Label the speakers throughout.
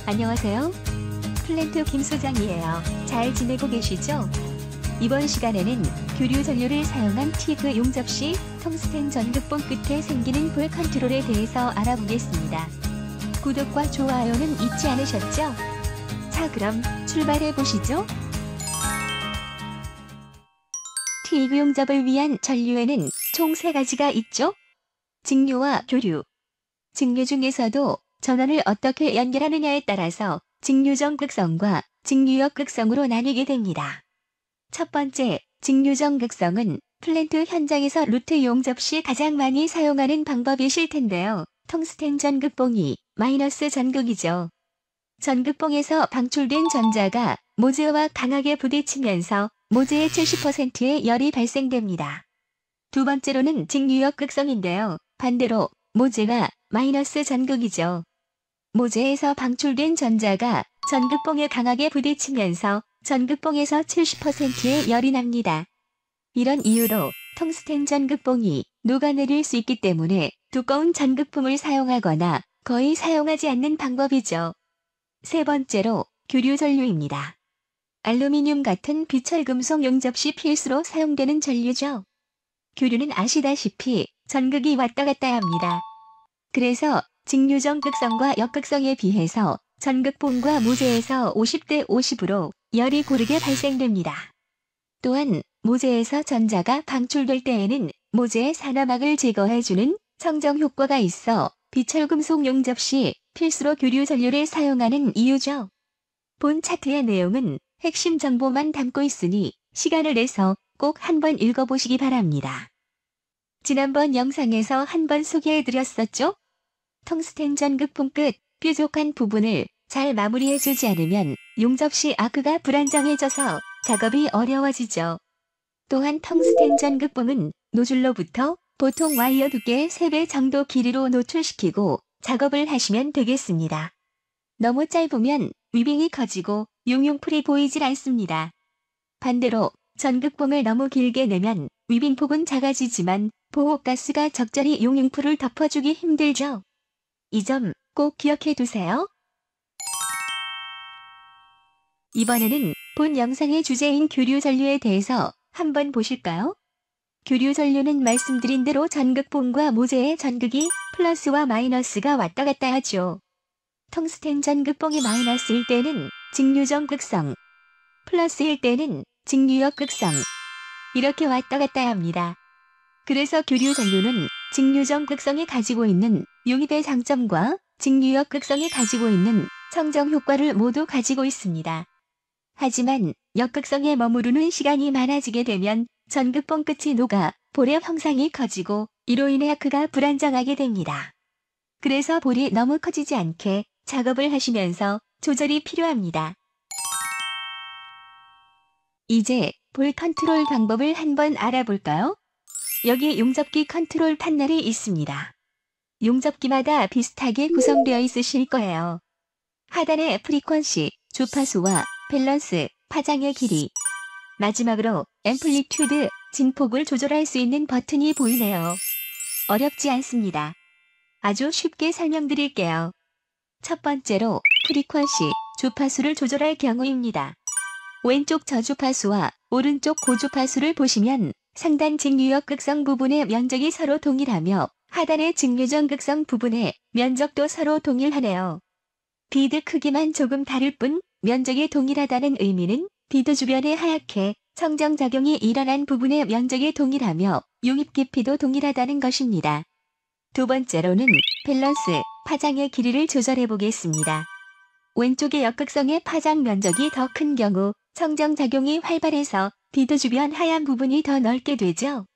Speaker 1: 안녕하세요. 플랜트 김 소장이에요. 잘 지내고 계시죠? 이번 시간에는 교류 전류를 사용한 TIG 용접시 텅스텐 전극봉 끝에 생기는 볼 컨트롤에 대해서 알아보겠습니다. 구독과 좋아요는 잊지 않으셨죠? 자, 그럼 출발해 보시죠. TIG 용접을 위한 전류에는 총 3가지가 있죠? 직류와 교류. 직류 중에서도 전원을 어떻게 연결하느냐에 따라서 직류정 극성과 직류역 극성으로 나뉘게 됩니다. 첫 번째, 직류정 극성은 플랜트 현장에서 루트 용접 시 가장 많이 사용하는 방법이실 텐데요. 텅스텐 전극봉이 마이너스 전극이죠. 전극봉에서 방출된 전자가 모재와 강하게 부딪히면서 모재의 70%의 열이 발생됩니다. 두 번째로는 직류역 극성인데요. 반대로 모재가 마이너스 전극이죠. 모재에서 방출된 전자가 전극봉에 강하게 부딪히면서 전극봉에서 70%의 열이 납니다. 이런 이유로 텅스텐 전극봉이 녹아내릴 수 있기 때문에 두꺼운 전극봉을 사용하거나 거의 사용하지 않는 방법이죠. 세 번째로 교류 전류입니다. 알루미늄 같은 비철금속 용접시 필수로 사용되는 전류죠. 교류는 아시다시피 전극이 왔다 갔다 합니다. 그래서 직류정 극성과 역극성에 비해서 전극봉과 모재에서 50대 50으로 열이 고르게 발생됩니다. 또한 모재에서 전자가 방출될 때에는 모재의 산화막을 제거해주는 청정 효과가 있어 비철금속 용접 시 필수로 교류 전류를 사용하는 이유죠. 본 차트의 내용은 핵심 정보만 담고 있으니 시간을 내서 꼭 한번 읽어보시기 바랍니다. 지난번 영상에서 한번 소개해드렸었죠? 텅스텐 전극봉 끝 뾰족한 부분을 잘 마무리해주지 않으면 용접시 아크가 불안정해져서 작업이 어려워지죠. 또한 텅스텐 전극봉은 노즐로부터 보통 와이어 두께의 3배 정도 길이로 노출시키고 작업을 하시면 되겠습니다. 너무 짧으면 위빙이 커지고 용융풀이 보이질 않습니다. 반대로 전극봉을 너무 길게 내면 위빙폭은 작아지지만 보호가스가 적절히 용융풀을 덮어주기 힘들죠. 이 점 꼭 기억해 두세요. 이번에는 본 영상의 주제인 교류 전류에 대해서 한번 보실까요? 교류 전류는 말씀드린 대로 전극봉과 모재의 전극이 플러스와 마이너스가 왔다 갔다 하죠. 텅스텐 전극봉이 마이너스일 때는 직류정 극성, 플러스일 때는 직류역 극성, 이렇게 왔다 갔다 합니다. 그래서 교류 전류는 직류정 극성이 가지고 있는 용입의 장점과 직류역 극성이 가지고 있는 청정 효과를 모두 가지고 있습니다. 하지만 역극성에 머무르는 시간이 많아지게 되면 전극봉 끝이 녹아 볼의 형상이 커지고 이로 인해 아크가 불안정하게 됩니다. 그래서 볼이 너무 커지지 않게 작업을 하시면서 조절이 필요합니다. 이제 볼 컨트롤 방법을 한번 알아볼까요? 여기 용접기 컨트롤 판넬이 있습니다. 용접기마다 비슷하게 구성되어 있으실 거예요. 하단에 프리퀀시, 주파수와 밸런스, 파장의 길이, 마지막으로 앰플리튜드, 진폭을 조절할 수 있는 버튼이 보이네요. 어렵지 않습니다. 아주 쉽게 설명드릴게요. 첫 번째로 프리퀀시, 주파수를 조절할 경우입니다. 왼쪽 저주파수와 오른쪽 고주파수를 보시면 상단 직류역 극성 부분의 면적이 서로 동일하며 하단의 직류정 극성 부분의 면적도 서로 동일하네요. 비드 크기만 조금 다를 뿐 면적이 동일하다는 의미는 비드 주변에 하얗게 청정작용이 일어난 부분의 면적이 동일하며 용입 깊이도 동일하다는 것입니다. 두 번째로는 밸런스, 파장의 길이를 조절해 보겠습니다. 왼쪽의 역극성의 파장 면적이 더 큰 경우 청정작용이 활발해서 비드 주변 하얀 부분이 더 넓게 되죠.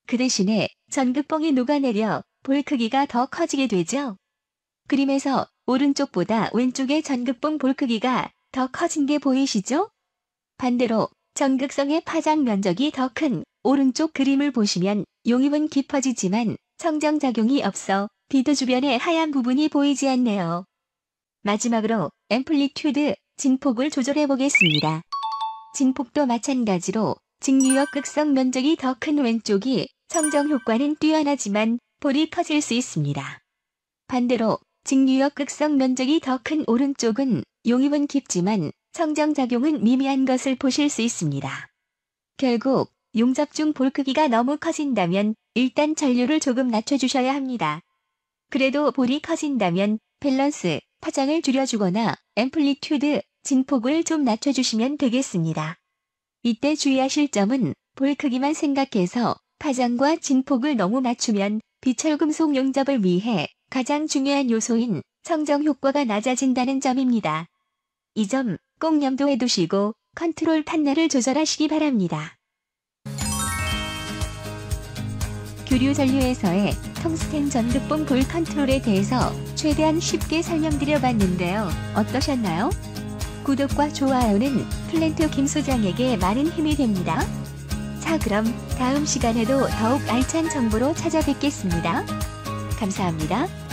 Speaker 1: 그 대신에 전극봉이 녹아내려 볼 크기가 더 커지게 되죠. 그림에서 오른쪽보다 왼쪽의 전극봉 볼 크기가 더 커진 게 보이시죠? 반대로 전극성의 파장 면적이 더 큰 오른쪽 그림을 보시면 용입은 깊어지지만 청정작용이 없어 비드 주변의 하얀 부분이 보이지 않네요. 마지막으로 앰플리튜드, 진폭을 조절해 보겠습니다. 진폭도 마찬가지로 직류역 극성 면적이 더 큰 왼쪽이 청정 효과는 뛰어나지만 볼이 커질 수 있습니다. 반대로 직류역 극성 면적이 더 큰 오른쪽은 용입은 깊지만 성정작용은 미미한 것을 보실 수 있습니다. 결국 용접 중 볼 크기가 너무 커진다면 일단 전류를 조금 낮춰주셔야 합니다. 그래도 볼이 커진다면 밸런스, 파장을 줄여주거나 앰플리튜드, 진폭을 좀 낮춰주시면 되겠습니다. 이때 주의하실 점은 볼 크기만 생각해서 파장과 진폭을 너무 낮추면 비철금속 용접을 위해 가장 중요한 요소인 성정 효과가 낮아진다는 점입니다. 이 점 꼭 염두에 두시고 컨트롤 판넬을 조절하시기 바랍니다. 교류 전류에서의 텅스텐 전극봉 볼 컨트롤에 대해서 최대한 쉽게 설명드려 봤는데요. 어떠셨나요? 구독과 좋아요는 플랜트 김 소장에게 많은 힘이 됩니다. 자, 그럼 다음 시간에도 더욱 알찬 정보로 찾아뵙겠습니다. 감사합니다.